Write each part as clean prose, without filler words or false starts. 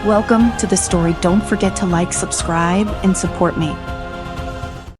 Welcome to the story. Don't forget to like, subscribe, and support me.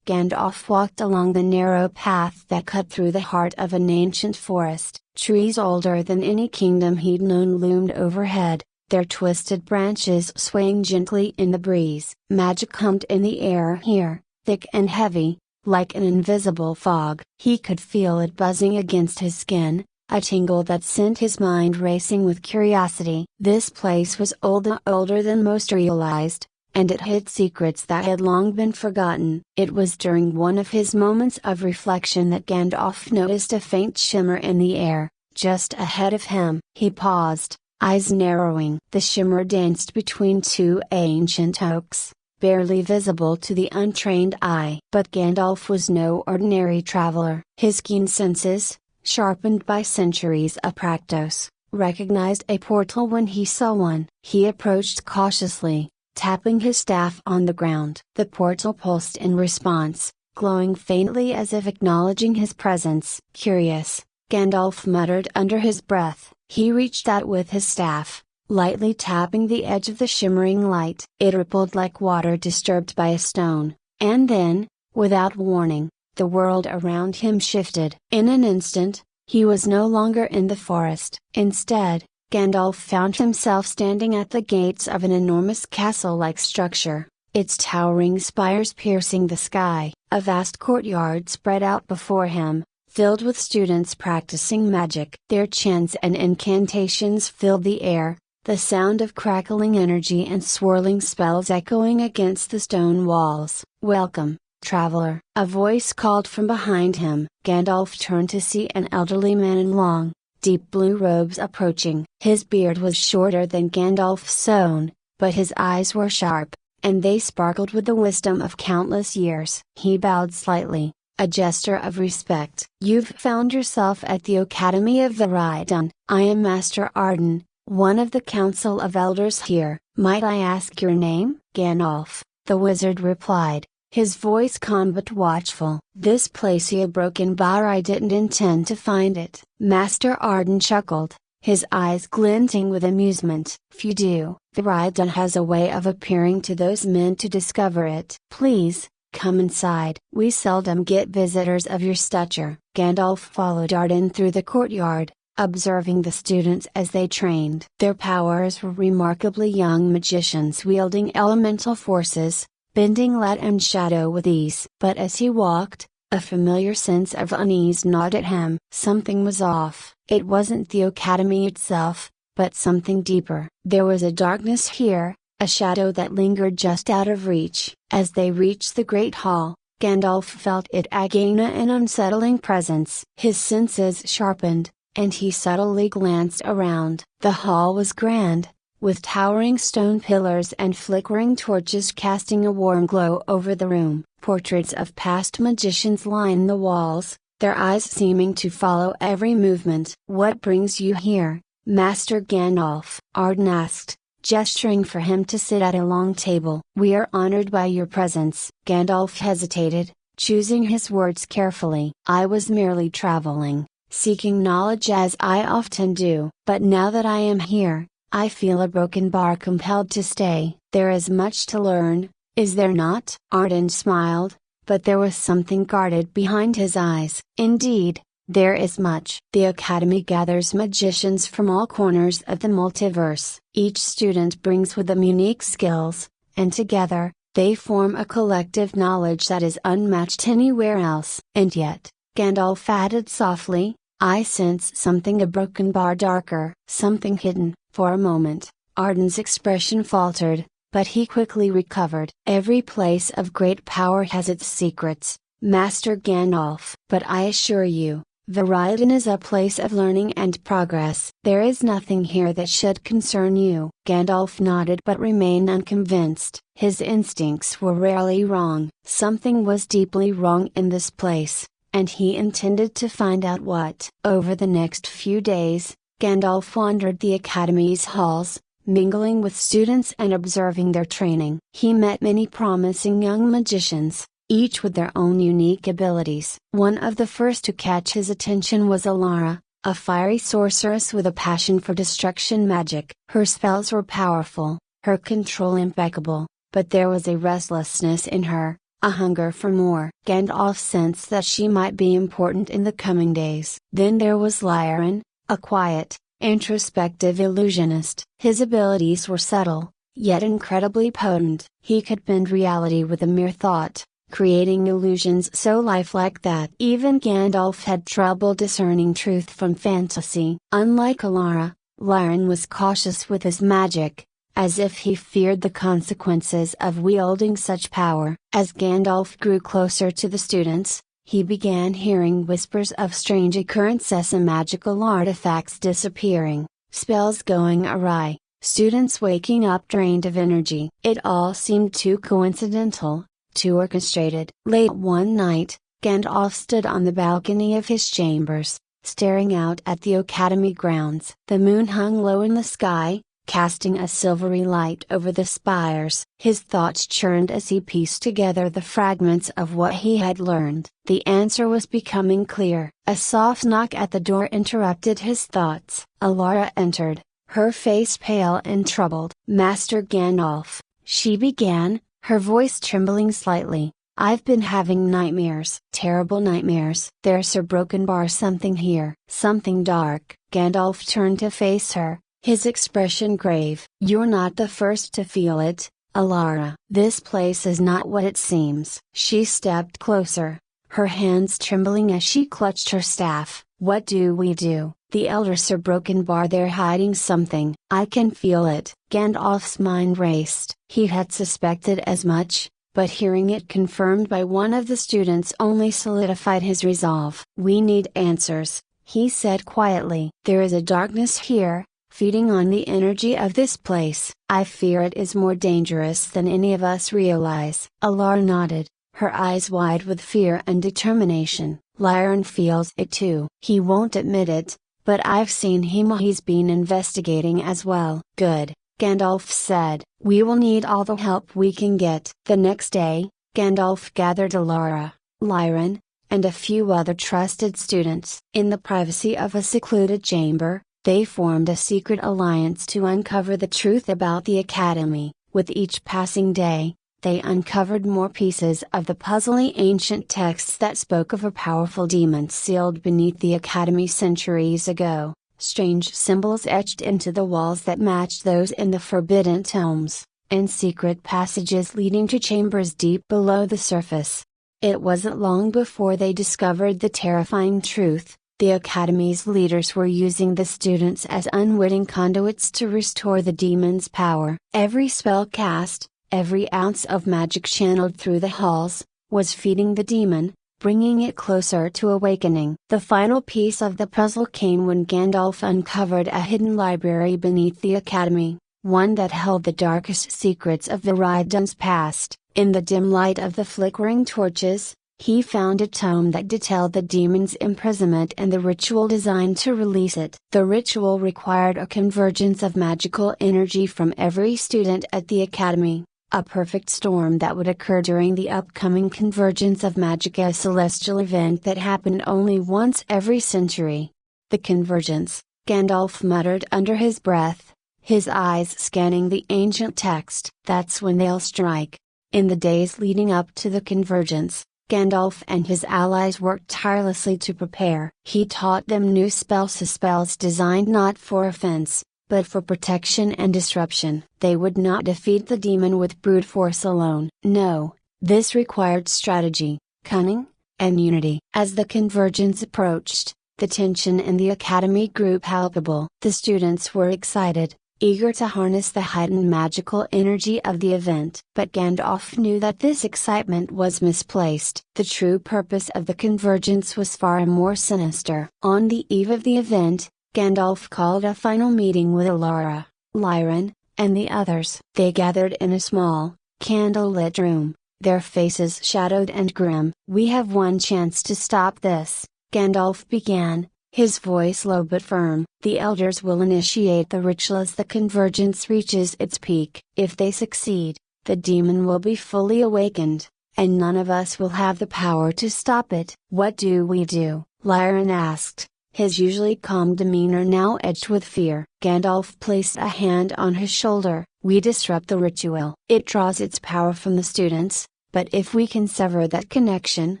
Gandalf walked along the narrow path that cut through the heart of an ancient forest. Trees older than any kingdom he'd known loomed overhead, their twisted branches swaying gently in the breeze. Magic hummed in the air here, thick and heavy, like an invisible fog. He could feel it buzzing against his skin, a tingle that sent his mind racing with curiosity. This place was older than most realized, and it hid secrets that had long been forgotten. It was during one of his moments of reflection that Gandalf noticed a faint shimmer in the air, just ahead of him. He paused, eyes narrowing. The shimmer danced between two ancient oaks, barely visible to the untrained eye. But Gandalf was no ordinary traveler. His keen senses, sharpened by centuries of practice, recognized a portal when he saw one. He approached cautiously, tapping his staff on the ground. The portal pulsed in response, glowing faintly as if acknowledging his presence. Curious, Gandalf muttered under his breath. He reached out with his staff, lightly tapping the edge of the shimmering light. It rippled like water disturbed by a stone, and then, without warning, the world around him shifted. In an instant, he was no longer in the forest. Instead, Gandalf found himself standing at the gates of an enormous castle-like structure, its towering spires piercing the sky. A vast courtyard spread out before him, filled with students practicing magic. Their chants and incantations filled the air, the sound of crackling energy and swirling spells echoing against the stone walls. "Welcome, traveler," a voice called from behind him. Gandalf turned to see an elderly man in long, deep blue robes approaching. His beard was shorter than Gandalf's own, but his eyes were sharp, and they sparkled with the wisdom of countless years. He bowed slightly, a gesture of respect. "You've found yourself at the Academy of Viridun. I am Master Arden, one of the Council of Elders here. Might I ask your name?" "Gandalf," the wizard replied, his voice calm but watchful. "This place a broken bar. I didn't intend to find it." Master Arden chuckled, his eyes glinting with amusement. "Few do. Viridun has a way of appearing to those meant to discover it. Please, come inside. We seldom get visitors of your stature." Gandalf followed Arden through the courtyard, observing the students as they trained. Their powers were remarkably young magicians wielding elemental forces, bending light and shadow with ease. But as he walked, a familiar sense of unease gnawed at him. Something was off. It wasn't the academy itself, but something deeper. There was a darkness here, a shadow that lingered just out of reach. As they reached the great hall, Gandalf felt its gain an unsettling presence. His senses sharpened, and he subtly glanced around. The hall was grand, with towering stone pillars and flickering torches casting a warm glow over the room. Portraits of past magicians line the walls, their eyes seeming to follow every movement. "What brings you here, Master Gandalf?" Arden asked, gesturing for him to sit at a long table. "We are honored by your presence." Gandalf hesitated, choosing his words carefully. "I was merely traveling, seeking knowledge as I often do. But now that I am here, I feel a broken bar compelled to stay." "There is much to learn, is there not?" Arden smiled, but there was something guarded behind his eyes. "Indeed, there is much. The Academy gathers magicians from all corners of the multiverse. Each student brings with them unique skills, and together, they form a collective knowledge that is unmatched anywhere else." "And yet," Gandalf added softly, "I sense something a broken bar darker, something hidden." For a moment, Arden's expression faltered, but he quickly recovered. "Every place of great power has its secrets, Master Gandalf. But I assure you, Viridun is a place of learning and progress. There is nothing here that should concern you." Gandalf nodded but remained unconvinced. His instincts were rarely wrong. Something was deeply wrong in this place, and he intended to find out what. Over the next few days, Gandalf wandered the Academy's halls, mingling with students and observing their training. He met many promising young magicians, each with their own unique abilities. One of the first to catch his attention was Allure, a fiery sorceress with a passion for destruction magic. Her spells were powerful, her control impeccable, but there was a restlessness in her, a hunger for more. Gandalf sensed that she might be important in the coming days. Then there was Lyran, a quiet, introspective illusionist. His abilities were subtle, yet incredibly potent. He could bend reality with a mere thought, creating illusions so lifelike that even Gandalf had trouble discerning truth from fantasy. Unlike Alara, Lyran was cautious with his magic, as if he feared the consequences of wielding such power. As Gandalf grew closer to the students, he began hearing whispers of strange occurrences and magical artifacts disappearing, spells going awry, students waking up drained of energy. It all seemed too coincidental, too orchestrated. Late one night, Gandalf stood on the balcony of his chambers, staring out at the academy grounds. The moon hung low in the sky, casting a silvery light over the spires. His thoughts churned as he pieced together the fragments of what he had learned. The answer was becoming clear. A soft knock at the door interrupted his thoughts. Alara entered, her face pale and troubled. "Master Gandalf," she began, her voice trembling slightly, "I've been having nightmares. Terrible nightmares. There's a broken bar, something here. Something dark." Gandalf turned to face her, his expression grave. "You're not the first to feel it, Alara. This place is not what it seems." She stepped closer, her hands trembling as she clutched her staff. "What do we do? The elders are broken bar. They're hiding something. I can feel it." Gandalf's mind raced. He had suspected as much, but hearing it confirmed by one of the students only solidified his resolve. "We need answers," he said quietly. "There is a darkness here, feeding on the energy of this place. I fear it is more dangerous than any of us realize." Alara nodded, her eyes wide with fear and determination. "Lyran feels it too. He won't admit it, but I've seen him. He's been investigating as well." "Good," Gandalf said. "We will need all the help we can get." The next day, Gandalf gathered Alara, Lyran, and a few other trusted students. In the privacy of a secluded chamber, they formed a secret alliance to uncover the truth about the Academy. With each passing day, they uncovered more pieces of the puzzling ancient texts that spoke of a powerful demon sealed beneath the Academy centuries ago, strange symbols etched into the walls that matched those in the forbidden tomes, and secret passages leading to chambers deep below the surface. It wasn't long before they discovered the terrifying truth: the Academy's leaders were using the students as unwitting conduits to restore the demon's power. Every spell cast, every ounce of magic channeled through the halls, was feeding the demon, bringing it closer to awakening. The final piece of the puzzle came when Gandalf uncovered a hidden library beneath the Academy, one that held the darkest secrets of Viridun's past. In the dim light of the flickering torches, he found a tome that detailed the demon's imprisonment and the ritual designed to release it. The ritual required a convergence of magical energy from every student at the Academy, a perfect storm that would occur during the upcoming Convergence of Magic, a celestial event that happened only once every century. "The Convergence," Gandalf muttered under his breath, his eyes scanning the ancient text. "That's when they'll strike." In the days leading up to the Convergence, Gandalf and his allies worked tirelessly to prepare. He taught them new spells designed not for offense, but for protection and disruption. They would not defeat the demon with brute force alone. No, this required strategy, cunning, and unity. As the Convergence approached, the tension in the Academy grew palpable. The students were excited, eager to harness the heightened magical energy of the event. But Gandalf knew that this excitement was misplaced. The true purpose of the Convergence was far more sinister. On the eve of the event, Gandalf called a final meeting with Alara, Lyran, and the others. They gathered in a small, candlelit room, their faces shadowed and grim. "We have one chance to stop this," Gandalf began, his voice low but firm. "The elders will initiate the ritual as the Convergence reaches its peak. If they succeed, the demon will be fully awakened, and none of us will have the power to stop it." "What do we do?" Lyran asked, his usually calm demeanor now edged with fear. Gandalf placed a hand on his shoulder. we disrupt the ritual. It draws its power from the students, but if we can sever that connection,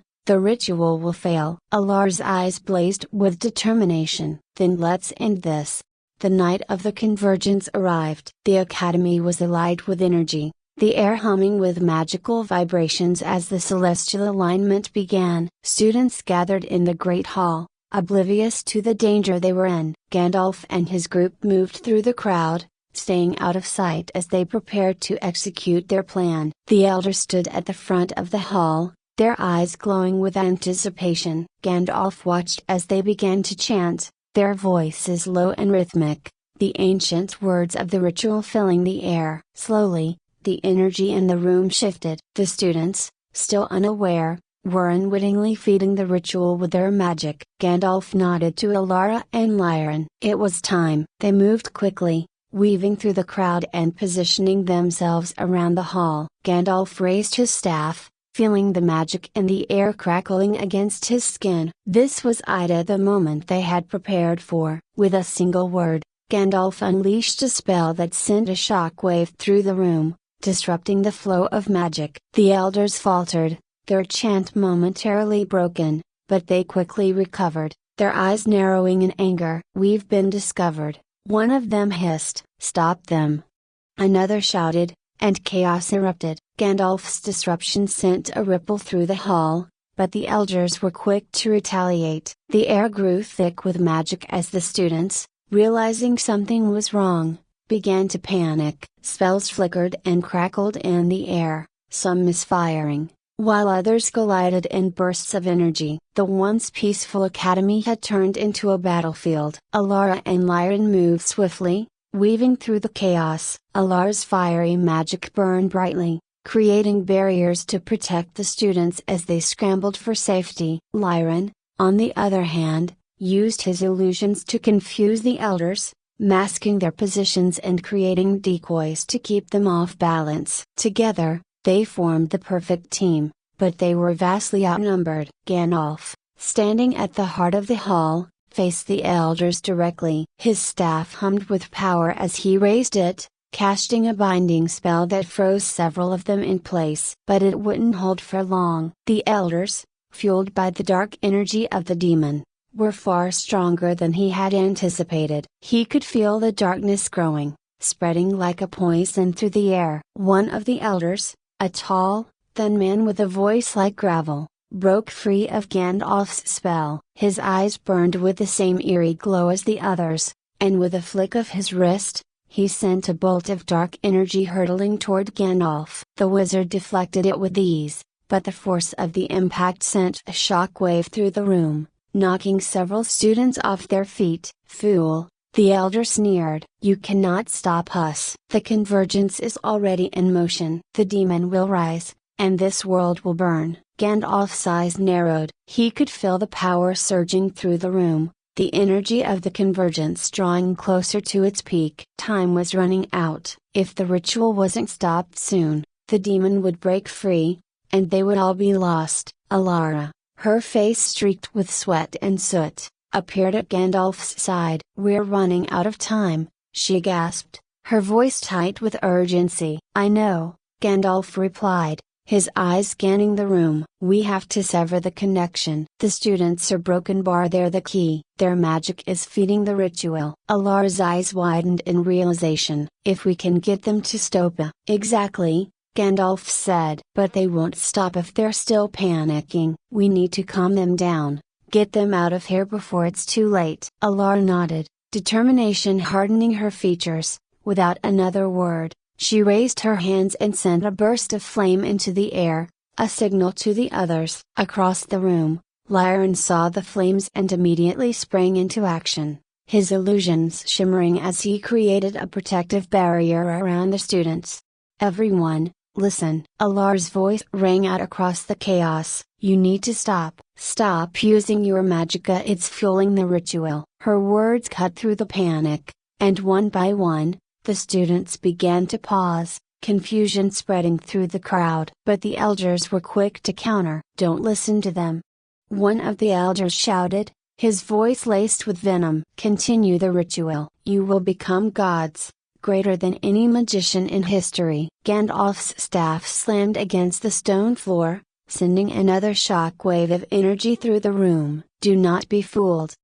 the ritual will fail. Allure's eyes blazed with determination. Then let's end this. The night of the Convergence arrived. The academy was alight with energy, the air humming with magical vibrations as the celestial alignment began. Students gathered in the great hall, oblivious to the danger they were in. Gandalf and his group moved through the crowd, staying out of sight as they prepared to execute their plan. The elders stood at the front of the hall, their eyes glowing with anticipation. Gandalf watched as they began to chant, their voices low and rhythmic, the ancient words of the ritual filling the air. Slowly, the energy in the room shifted. The students, still unaware, were unwittingly feeding the ritual with their magic. Gandalf nodded to Alara and Lyran. It was time. They moved quickly, weaving through the crowd and positioning themselves around the hall. Gandalf raised his staff, feeling the magic in the air crackling against his skin. This was the moment they had prepared for. With a single word, Gandalf unleashed a spell that sent a shockwave through the room, disrupting the flow of magic. The elders faltered, their chant momentarily broken, but they quickly recovered, their eyes narrowing in anger. "We've been discovered," one of them hissed. "Stop them!" Another shouted, and chaos erupted. Gandalf's disruption sent a ripple through the hall, but the elders were quick to retaliate. The air grew thick with magic as the students, realizing something was wrong, began to panic. Spells flickered and crackled in the air, some misfiring, while others collided in bursts of energy. The once peaceful academy had turned into a battlefield. Alara and Lyran moved swiftly, weaving through the chaos. Alara's fiery magic burned brightly, creating barriers to protect the students as they scrambled for safety. Lyran, on the other hand, used his illusions to confuse the elders, masking their positions and creating decoys to keep them off balance. Together, they formed the perfect team, but they were vastly outnumbered. Gandalf, standing at the heart of the hall, faced the elders directly. His staff hummed with power as he raised it, casting a binding spell that froze several of them in place. But it wouldn't hold for long. The elders, fueled by the dark energy of the demon, were far stronger than he had anticipated. He could feel the darkness growing, spreading like a poison through the air. One of the elders, a tall, thin man with a voice like gravel, broke free of Gandalf's spell. His eyes burned with the same eerie glow as the others, and with a flick of his wrist, he sent a bolt of dark energy hurtling toward Gandalf. The wizard deflected it with ease, but the force of the impact sent a shockwave through the room, knocking several students off their feet. "Fool," the elder sneered. "You cannot stop us. The Convergence is already in motion. The demon will rise, and this world will burn." Gandalf's eyes narrowed. He could feel the power surging through the room, the energy of the Convergence drawing closer to its peak. Time was running out. If the ritual wasn't stopped soon, the demon would break free, and they would all be lost. Alara, her face streaked with sweat and soot, appeared at Gandalf's side. "We're running out of time," she gasped, her voice tight with urgency. "I know," Gandalf replied, his eyes scanning the room. "We have to sever the connection. The students are broken bar, they're the key. Their magic is feeding the ritual." Alara's eyes widened in realization. "If we can get them to stop it." "Exactly," Gandalf said. "But they won't stop if they're still panicking. We need to calm them down, get them out of here before it's too late." Alara nodded, determination hardening her features. Without another word, she raised her hands and sent a burst of flame into the air, a signal to the others. Across the room, Lyran saw the flames and immediately sprang into action, his illusions shimmering as he created a protective barrier around the students. "Everyone, listen!" Alara's voice rang out across the chaos. "You need to stop. Stop using your magicka, it's fueling the ritual." Her words cut through the panic, and one by one, the students began to pause, confusion spreading through the crowd. But the elders were quick to counter. "Don't listen to them!" One of the elders shouted, his voice laced with venom. "Continue the ritual. You will become gods. greater than any magician in history. Gandalf's staff slammed against the stone floor, sending another shock wave of energy through the room. "Do not be fooled!"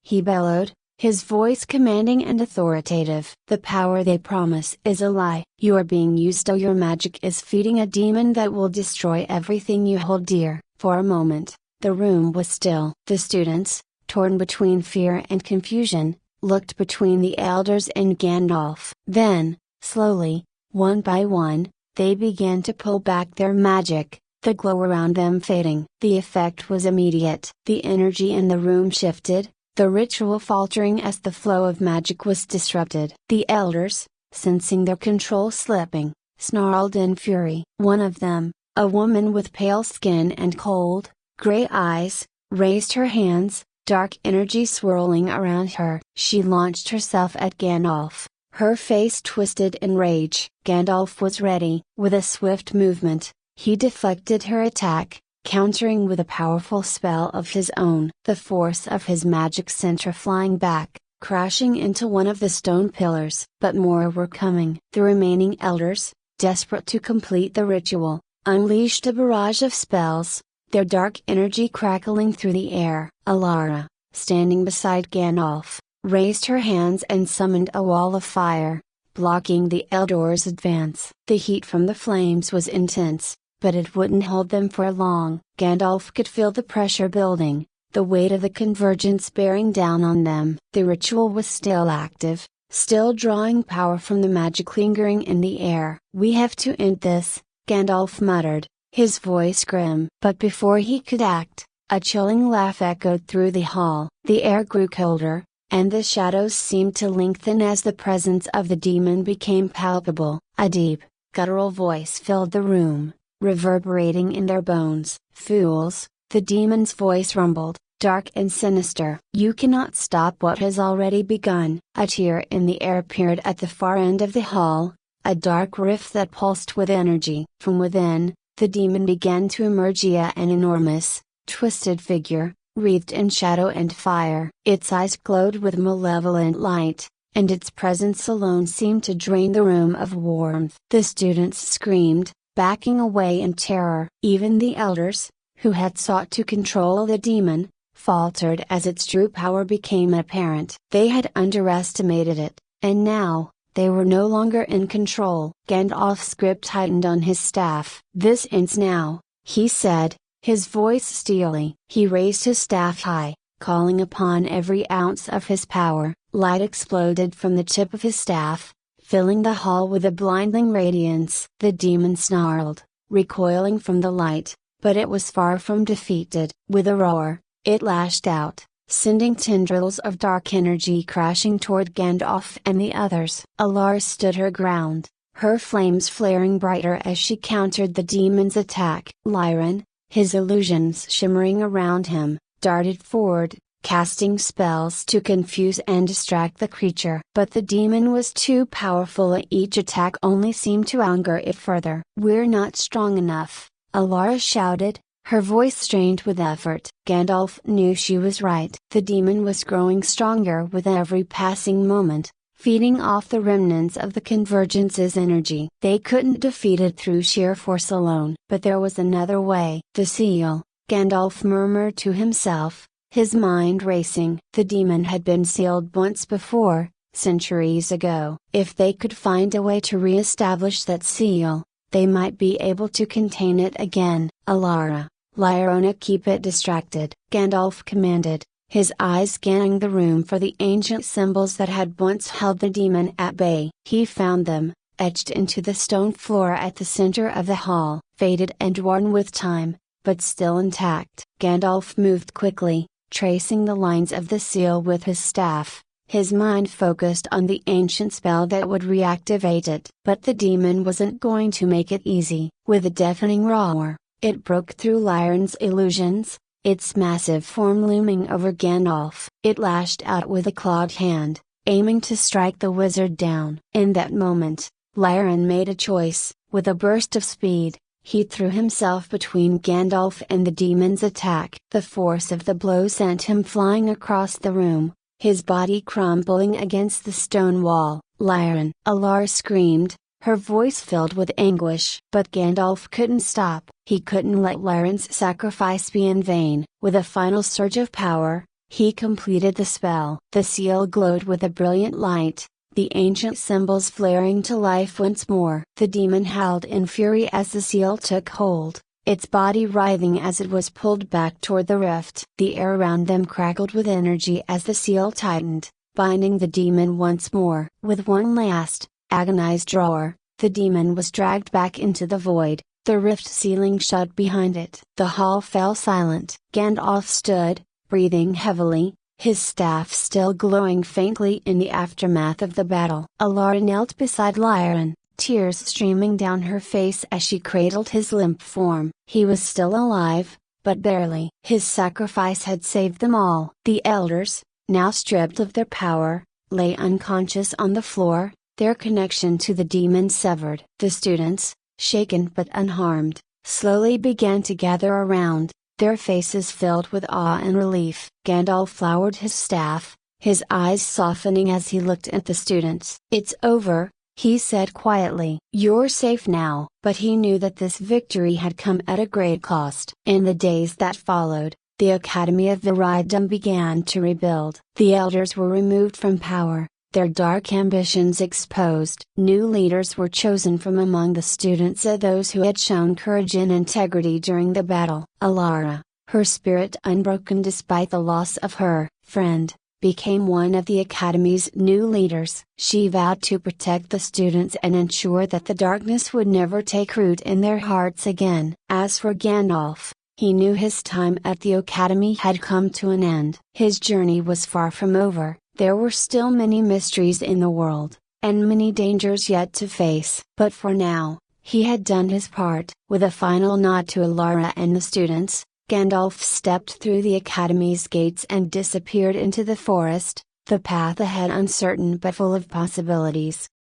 he bellowed, his voice commanding and authoritative. "The power they promise is a lie. You are being used, or your magic is feeding a demon that will destroy everything you hold dear." For a moment, the room was still. The students, torn between fear and confusion, looked between the elders and Gandalf. Then, slowly, one by one, they began to pull back their magic, the glow around them fading. The effect was immediate. The energy in the room shifted, the ritual faltering as the flow of magic was disrupted. The elders, sensing their control slipping, snarled in fury. One of them, a woman with pale skin and cold, gray eyes, raised her hands, dark energy swirling around her. She launched herself at Gandalf, her face twisted in rage. Gandalf was ready. With a swift movement, he deflected her attack, countering with a powerful spell of his own. The force of his magic sent her flying back, crashing into one of the stone pillars. But more were coming. The remaining elders, desperate to complete the ritual, unleashed a barrage of spells, their dark energy crackling through the air. Alara, standing beside Gandalf, raised her hands and summoned a wall of fire, blocking the Eldor's advance. The heat from the flames was intense, but it wouldn't hold them for long. Gandalf could feel the pressure building, the weight of the convergence bearing down on them. The ritual was still active, still drawing power from the magic lingering in the air. "We have to end this," Gandalf muttered, his voice grim. But before he could act, a chilling laugh echoed through the hall. The air grew colder, and the shadows seemed to lengthen as the presence of the demon became palpable. A deep, guttural voice filled the room, reverberating in their bones. "Fools," the demon's voice rumbled, dark and sinister. "You cannot stop what has already begun." A tear in the air appeared at the far end of the hall, a dark rift that pulsed with energy. From within, the demon began to emerge, an enormous, twisted figure, wreathed in shadow and fire. Its eyes glowed with malevolent light, and its presence alone seemed to drain the room of warmth. The students screamed, backing away in terror. Even the elders, who had sought to control the demon, faltered as its true power became apparent. They had underestimated it, and now, they were no longer in control. Gandalf's grip tightened on his staff. "This ends now," he said, his voice steely. He raised his staff high, calling upon every ounce of his power. Light exploded from the tip of his staff, filling the hall with a blinding radiance. The demon snarled, recoiling from the light, but it was far from defeated. With a roar, it lashed out, sending tendrils of dark energy crashing toward Gandalf and the others. Alara stood her ground, her flames flaring brighter as she countered the demon's attack. Lyran, his illusions shimmering around him, darted forward, casting spells to confuse and distract the creature. But the demon was too powerful. Each attack only seemed to anger it further. "We're not strong enough," Alara shouted, her voice strained with effort. Gandalf knew she was right. The demon was growing stronger with every passing moment, feeding off the remnants of the Convergence's energy. They couldn't defeat it through sheer force alone. But there was another way. "The seal," Gandalf murmured to himself, his mind racing. The demon had been sealed once before, centuries ago. If they could find a way to re-establish that seal, they might be able to contain it again. "Alara, Lyrona, keep it distracted," Gandalf commanded, his eyes scanning the room for the ancient symbols that had once held the demon at bay. He found them, etched into the stone floor at the center of the hall, faded and worn with time, but still intact. Gandalf moved quickly, tracing the lines of the seal with his staff, his mind focused on the ancient spell that would reactivate it. But the demon wasn't going to make it easy. With a deafening roar, it broke through Lyran's illusions, its massive form looming over Gandalf. It lashed out with a clawed hand, aiming to strike the wizard down. In that moment, Lyran made a choice. With a burst of speed, he threw himself between Gandalf and the demon's attack. The force of the blow sent him flying across the room, his body crumbling against the stone wall. Lyran! Allure screamed, her voice filled with anguish. But Gandalf couldn't stop. He couldn't let Lyran's sacrifice be in vain. With a final surge of power, he completed the spell. The seal glowed with a brilliant light, the ancient symbols flaring to life once more. The demon howled in fury as the seal took hold, its body writhing as it was pulled back toward the rift. The air around them crackled with energy as the seal tightened, binding the demon once more. With one last, agonized roar, the demon was dragged back into the void, the rift ceiling shut behind it. The hall fell silent. Gandalf stood, breathing heavily, his staff still glowing faintly in the aftermath of the battle. Allure knelt beside Lyran, tears streaming down her face as she cradled his limp form. He was still alive, but barely. His sacrifice had saved them all. The elders, now stripped of their power, lay unconscious on the floor, their connection to the demon severed. The students, shaken but unharmed, slowly began to gather around, their faces filled with awe and relief. Gandalf lowered his staff, his eyes softening as he looked at the students. "It's over," he said quietly. "You're safe now." But he knew that this victory had come at a great cost. In the days that followed, the Academy of Viridum began to rebuild. The elders were removed from power, their dark ambitions exposed. New leaders were chosen from among the students, those who had shown courage and integrity during the battle. Alara, her spirit unbroken despite the loss of her friend, became one of the Academy's new leaders. She vowed to protect the students and ensure that the darkness would never take root in their hearts again. As for Gandalf, he knew his time at the Academy had come to an end. His journey was far from over. There were still many mysteries in the world, and many dangers yet to face. But for now, he had done his part. With a final nod to Alara and the students, Gandalf stepped through the Academy's gates and disappeared into the forest, the path ahead uncertain but full of possibilities.